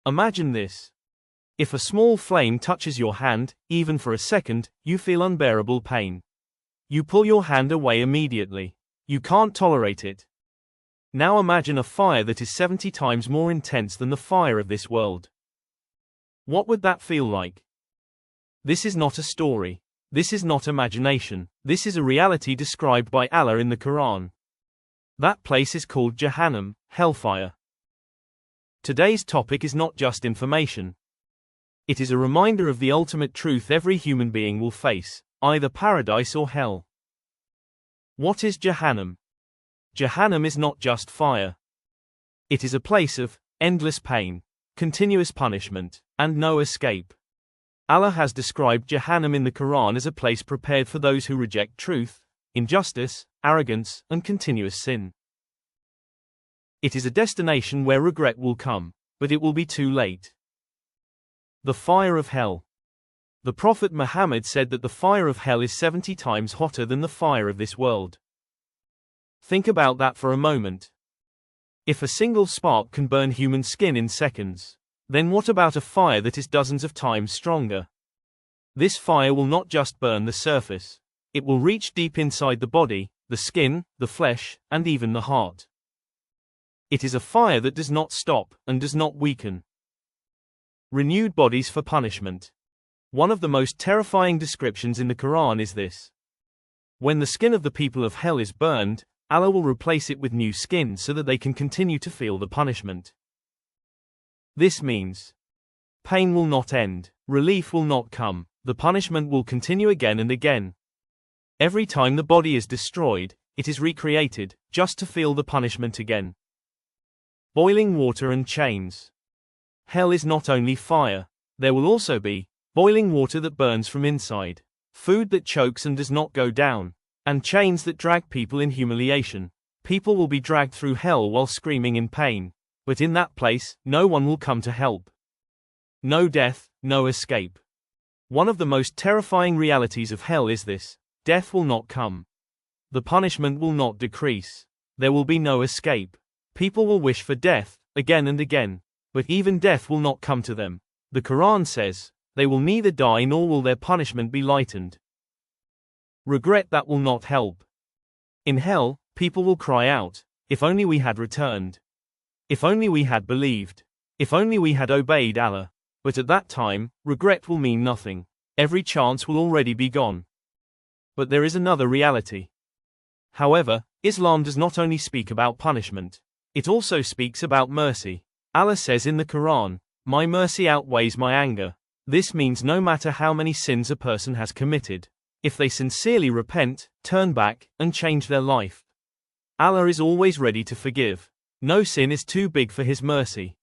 Imagine this. If a small flame touches your hand, even for a second, you feel unbearable pain. You pull your hand away immediately. You can't tolerate it. Now imagine a fire that is 70 times more intense than the fire of this world. What would that feel like? This is not a story. This is not imagination. This is a reality described by Allah in the Quran. That place is called Jahannam, Hellfire. Today's topic is not just information. It is a reminder of the ultimate truth every human being will face, either paradise or hell. What is Jahannam? Jahannam is not just fire. It is a place of endless pain, continuous punishment, and no escape. Allah has described Jahannam in the Quran as a place prepared for those who reject truth, injustice, arrogance, and continuous sin. It is a destination where regret will come, but it will be too late. The fire of hell. The Prophet Muhammad said that the fire of hell is 70 times hotter than the fire of this world. Think about that for a moment. If a single spark can burn human skin in seconds, then what about a fire that is dozens of times stronger? This fire will not just burn the surface. It will reach deep inside the body, the skin, the flesh, and even the heart. It is a fire that does not stop, and does not weaken. Renewed bodies for punishment. One of the most terrifying descriptions in the Quran is this. When the skin of the people of hell is burned, Allah will replace it with new skin so that they can continue to feel the punishment. This means pain will not end, relief will not come, the punishment will continue again and again. Every time the body is destroyed, it is recreated, just to feel the punishment again. Boiling water and chains. Hell is not only fire. There will also be boiling water that burns from inside, food that chokes and does not go down, and chains that drag people in humiliation. People will be dragged through hell while screaming in pain, but in that place, no one will come to help. No death, no escape. One of the most terrifying realities of hell is this: death will not come. The punishment will not decrease. There will be no escape. People will wish for death, again and again, but even death will not come to them. The Quran says, they will neither die nor will their punishment be lightened. Regret that will not help. In hell, people will cry out, if only we had returned. If only we had believed. If only we had obeyed Allah. But at that time, regret will mean nothing. Every chance will already be gone. But there is another reality. However, Islam does not only speak about punishment. It also speaks about mercy. Allah says in the Quran, "My mercy outweighs my anger." This means no matter how many sins a person has committed, if they sincerely repent, turn back, and change their life, Allah is always ready to forgive. No sin is too big for His mercy.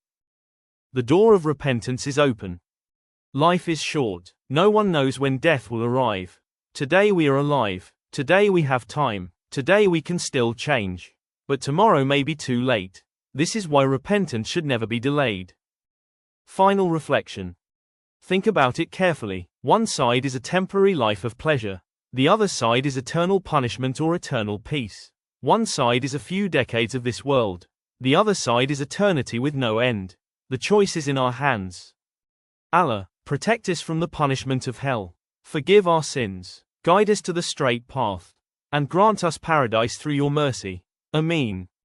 The door of repentance is open. Life is short. No one knows when death will arrive. Today we are alive. Today we have time. Today we can still change. But tomorrow may be too late. This is why repentance should never be delayed. Final reflection. Think about it carefully. One side is a temporary life of pleasure. The other side is eternal punishment or eternal peace. One side is a few decades of this world. The other side is eternity with no end. The choice is in our hands. Allah, protect us from the punishment of hell. Forgive our sins. Guide us to the straight path. And grant us paradise through your mercy. Ameen.